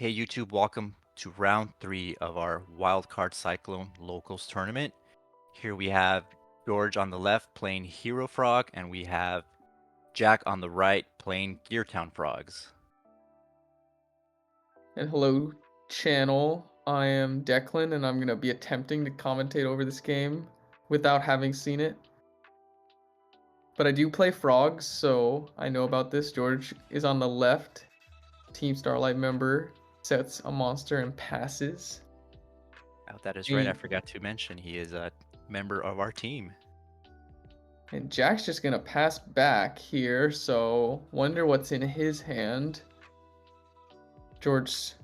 Hey YouTube, welcome to round 3 of our Wildcard Cyclone Locals tournament. Here we have George on the left playing Hero Frog, and we have Jack on the right playing Geartown Frogs. And hello, channel. I am Declan, and I'm going to be attempting to commentate over this game without having seen it. But I do play frogs, so I know about this. George is on the left. Team Starlight member sets a monster and passes. Oh, that is right, I And forgot to mention he is a member of our team. Jack's just going to pass back here, so wonder what's in his hand. George's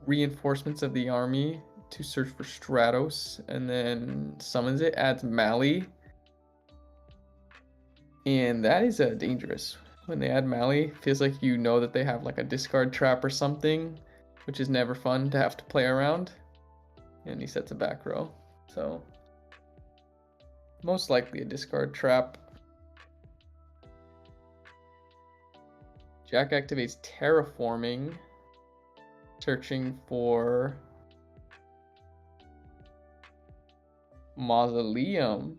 reinforcements of the army to search for Stratos, and then summons it, adds Mali. And that is dangerous. When they add Mali, feels like you know that they have like a discard trap or something, which is never fun to have to play around. And he sets a back row. So, most likely a discard trap. Jack activates Terraforming, searching for Mausoleum.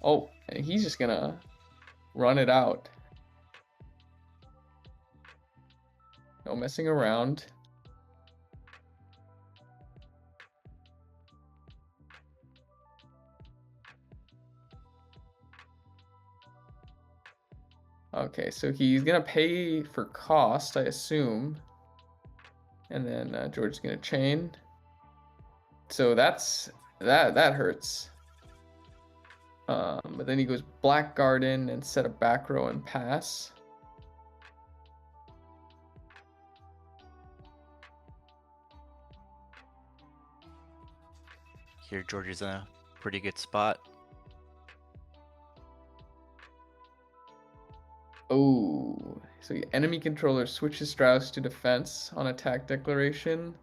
Oh, and he's just gonna run it out. No messing around. Okay, so he's gonna pay for cost, I assume. And then George is gonna chain. So that hurts. But then he goes Black Garden and set a back row and pass. Here George is in a pretty good spot. Oh, so the enemy controller switches Strauss to defense on attack declaration.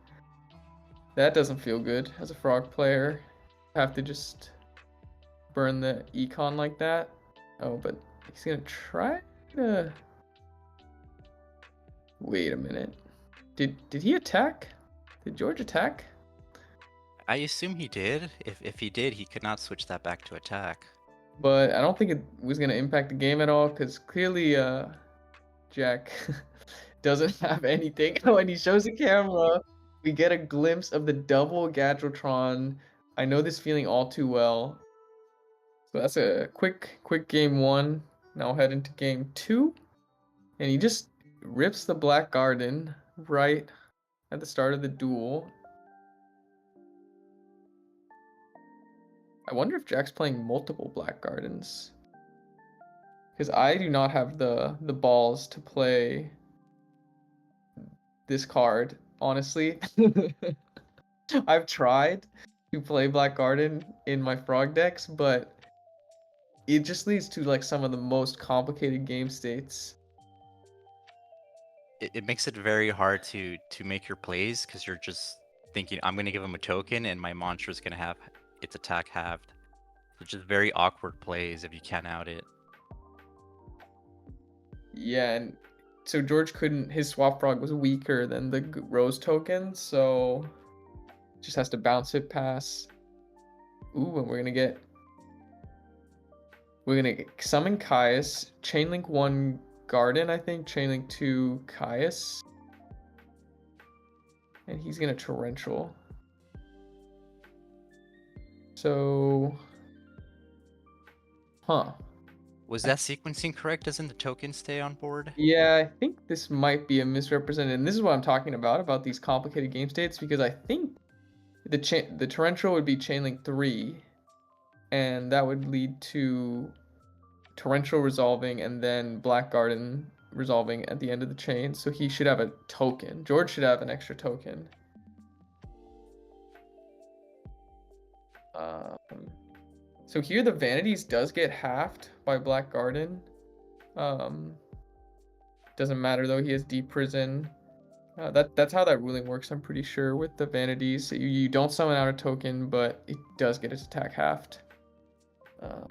That doesn't feel good as a frog player. Have to just burn the econ like that. Oh, but he's gonna try to. Wait a minute. Did he attack? Did George attack? I assume he did. If he did, he could not switch that back to attack. But I don't think it was gonna impact the game at all because clearly Jack doesn't have anything. When he shows the camera, we get a glimpse of the double Gadrotron. I know this feeling all too well. So that's a quick game one. Now head into game two. And he just rips the Black Garden right at the start of the duel. I wonder if Jack's playing multiple Black Gardens. Because I do not have the balls to play this card, honestly. I've tried to play Black Garden in my frog decks, but it just leads to like some of the most complicated game states. It makes it very hard to make your plays because you're just thinking I'm gonna give him a token and my monster is gonna have its attack halved. It's just very awkward plays if you can't out it. Yeah, and so George couldn't. His swap frog was weaker than the Rose token, so just has to bounce it past. Ooh, and we're gonna summon Caius, chainlink 1 Garden, I think, chainlink 2 Caius. And he's gonna torrential. So Was that sequencing correct? Doesn't the token stay on board? yeah, I think this might be a misrepresented, and this is what I'm talking about these complicated game states, because I think the torrential would be chainlink 3, and that would lead to torrential resolving and then Black Garden resolving at the end of the chain. So he should have a token. George should have an extra token. So here the vanities does get halved by Black Garden. Doesn't matter though, he has Deep Prison. That's how that ruling works, I'm pretty sure, with the vanities. You don't summon out a token, but it does get its attack halved. But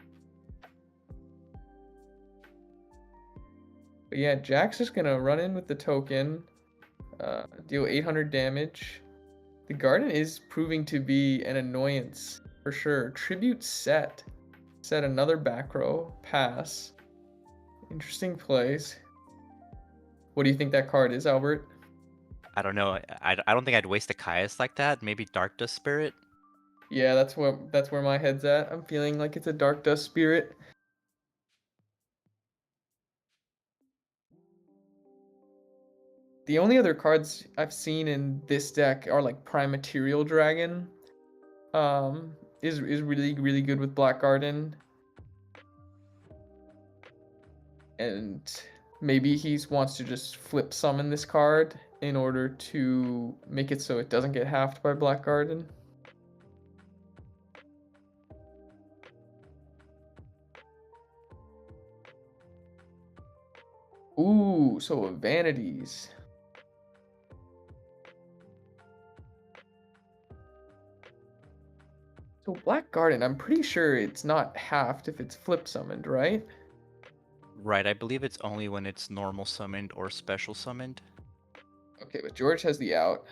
yeah, Jack's just gonna run in with the token. Deal 800 damage. The garden is proving to be an annoyance for sure. Tribute set. Set another back row. Pass. Interesting place. What do you think that card is, Albert? I don't know. I don't think I'd waste a Caius like that. Maybe Dark Dust Spirit. Yeah, that's where my head's at. I'm feeling like it's a Dark Dust Spirit. The only other cards I've seen in this deck are like Prime Material Dragon. Is really good with Black Garden. And maybe he wants to just flip summon this card in order to make it so it doesn't get halved by Black Garden. Ooh, so Vanities. So Black Garden, I'm pretty sure it's not halved if it's flip summoned, right? Right, I believe it's only when it's normal summoned or special summoned. Okay, but George has the out.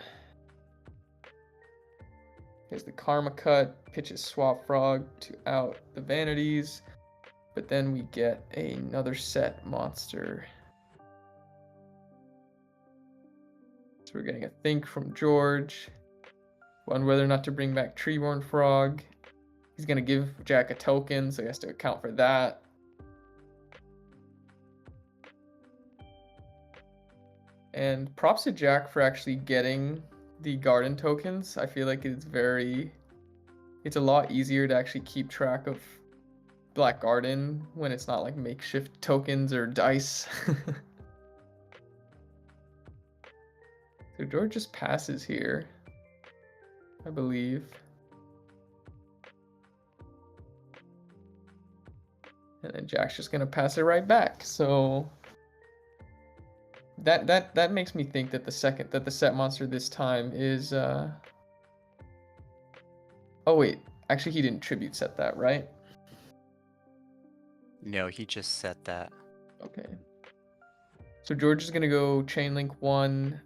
He has the Karma Cut, pitches Swap Frog to out the Vanities, but then we get another set monster. So we're getting a think from George on whether or not to bring back Treeborn Frog. He's going to give Jack a token, so he has to account for that. And props to Jack for actually getting the garden tokens. I feel like it's a lot easier to actually keep track of Black Garden when it's not like makeshift tokens or dice. So George just passes here, I believe. And then Jack's just gonna pass it right back. So that makes me think that the set monster this time is oh wait, actually he didn't tribute set that, right? No, he just said that. Okay. So George is gonna go Chainlink 1,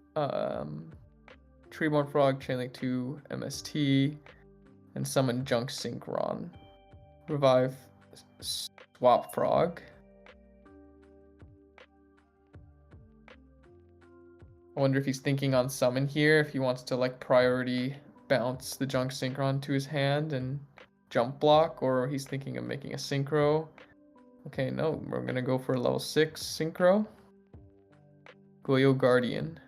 Treeborn Frog, Chainlink 2, MST, and summon Junk Synchron. Revive Swap Frog. I wonder if he's thinking on summon here, if he wants to like priority bounce the Junk Synchron to his hand and jump block, or he's thinking of making a Synchro. Okay, no, we're gonna go for a level 6 Synchro. Goyo Guardian.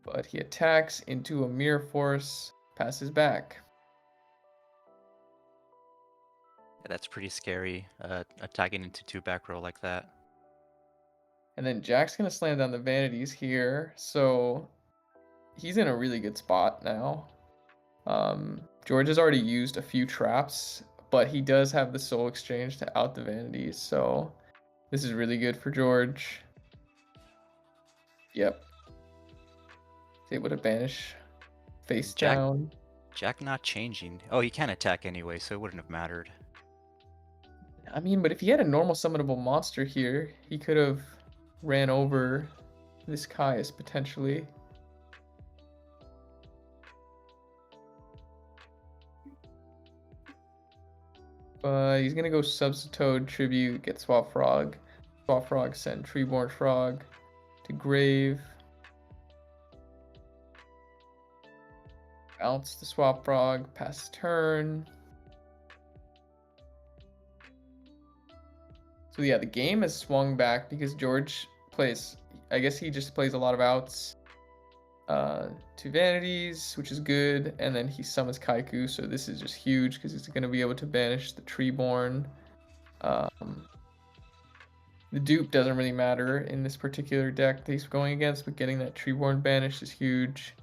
But he attacks into a Mirror Force, passes back. Yeah, that's pretty scary, attacking into 2 back row like that. And then Jack's gonna slam down the Vanities here, so he's in a really good spot now. George has already used a few traps, but he does have the Soul Exchange to out the Vanities, so this is really good for George. Yep. He's able to banish face down. Jack not changing. Oh, he can't attack anyway, so it wouldn't have mattered. I mean, but if he had a normal summonable monster here, he could have ran over this Caius potentially. But he's gonna go Substitute, Tribute, get Swap Frog. Swap Frog, send Treeborn Frog to Grave. Bounce the Swap Frog, pass turn. So yeah, the game has swung back because George plays, I guess he just plays a lot of outs. Two Vanities, which is good, and then he summons Kaiku, so this is just huge because he's going to be able to banish the Treeborn. The dupe doesn't really matter in this particular deck that he's going against, but getting that Treeborn banished is huge.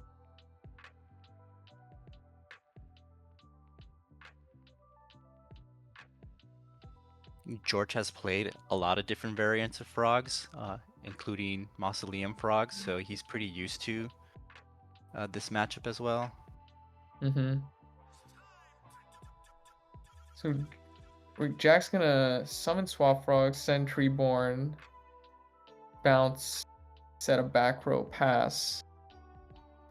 George has played a lot of different variants of frogs, including Mausoleum frogs, so he's pretty used to this matchup as well. So Jack's gonna summon Swap Frog, send Treeborn, bounce set a back row pass.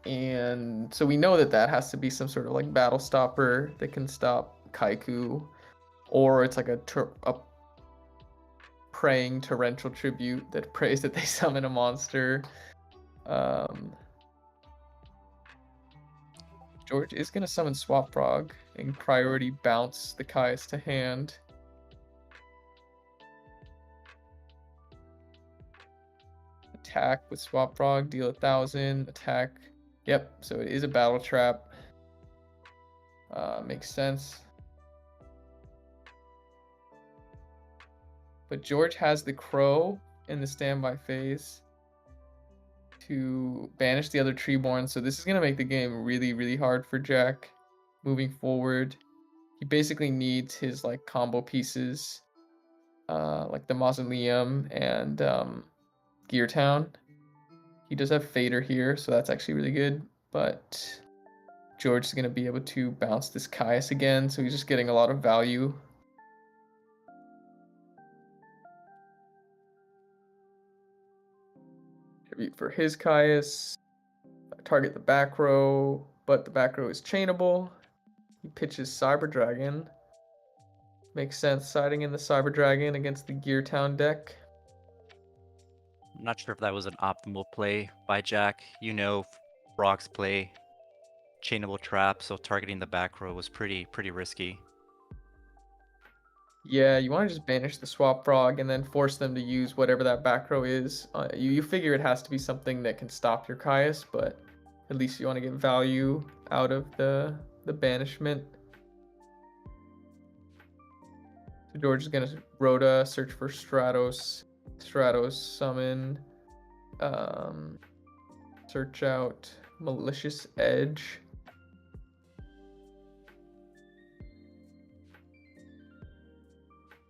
And so we know that that has to be some sort of like battle stopper that can stop Kaiku, or it's like a praying torrential tribute that prays that they summon a monster. George is going to summon Swap Frog and priority bounce the Kai's to hand. Attack with Swap Frog, deal 1,000. Attack. Yep, so it is a battle trap. Makes sense. But George has the Crow in the standby phase to banish the other Treeborn, so this is going to make the game really, really hard for Jack moving forward. He basically needs his like combo pieces, like the Mausoleum and Geartown. He does have Fader here, so that's actually really good, but George is going to be able to bounce this Caius again, so he's just getting a lot of value. Tribute for his Caius. Target the back row, but the back row is chainable. He pitches Cyber Dragon. Makes sense siding in the Cyber Dragon against the Geartown deck. I'm not sure if that was an optimal play by Jack. You know, Frog's play chainable trap, so targeting the back row was pretty risky. Yeah, you want to just banish the Swap Frog and then force them to use whatever that back row is. You figure it has to be something that can stop your Caius, but at least you want to get value out of the banishment. So George is going to Rhoda, search for Stratos. Stratos summon. Search out Malicious Edge.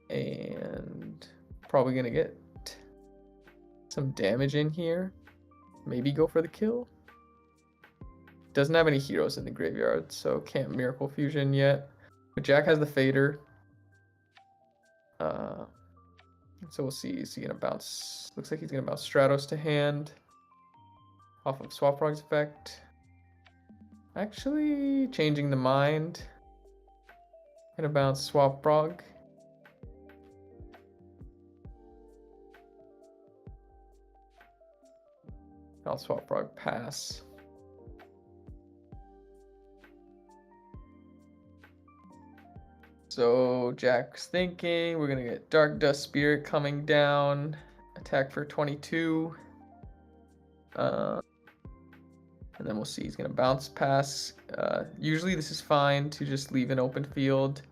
And probably going to get some damage in here. Maybe go for the kill. Doesn't have any heroes in the graveyard, so can't Miracle Fusion yet. But Jack has the Fader. So we'll see. Is he going to bounce? Looks like he's going to bounce Stratos to hand. Off of Swap Frog's effect. Actually, changing the mind. Going to bounce Swap Frog. I'll Swap Frog pass. So Jack's thinking we're gonna get Dark Dust Spirit coming down, attack for 22. And then we'll see, he's gonna bounce pass. Usually this is fine to just leave an open field.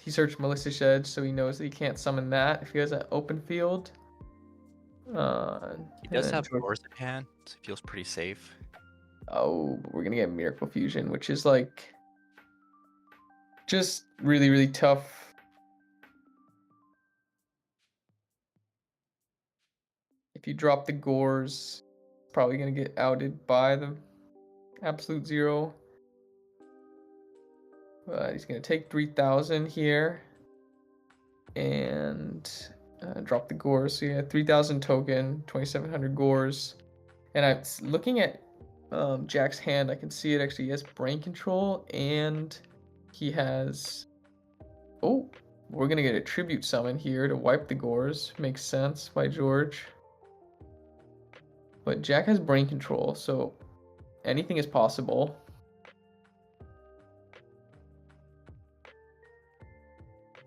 He searched Malicious Edge, so he knows that he can't summon that if he has an open field. He does have Doors in hand, so he feels pretty safe. Oh, but we're gonna get Miracle Fusion, which is like just really tough. If you drop the Gores, probably gonna get outed by the Absolute Zero. He's gonna take 3,000 here and drop the Gores. So yeah, 3,000 token, 2,700 Gores. And I'm looking at Jack's hand. I can see it actually. He has Brain Control and he has. Oh, we're gonna get a Tribute Summon here to wipe the Gores. Makes sense by George. But Jack has Brain Control, so anything is possible.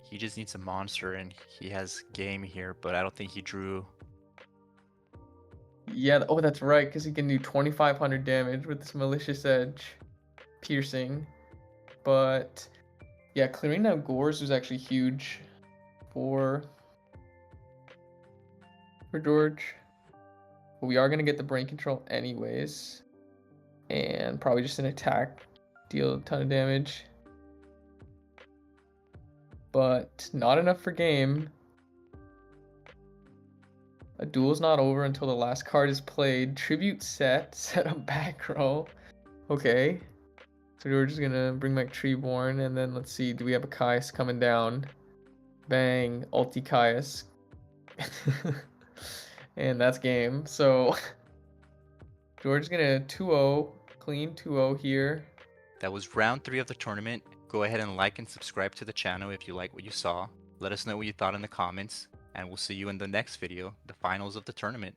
He just needs a monster, and he has game here, but I don't think he drew. Yeah, oh, that's right, because he can do 2,500 damage with this Malicious Edge piercing. But yeah, clearing out Gores was actually huge for George. But we are going to get the Brain Control anyways. And probably just an attack, deal a ton of damage. But not enough for game. A duel's not over until the last card is played. Tribute set a back row. Okay. So we're just gonna bring back Treeborn, and then let's see, do we have a Caius coming down? Bang, ulti Caius. And that's game. So George is gonna 2-0, clean 2-0 here. That was round 3 of the tournament. Go ahead and like and subscribe to the channel if you like what you saw. Let us know what you thought in the comments, and we'll see you in the next video, the finals of the tournament.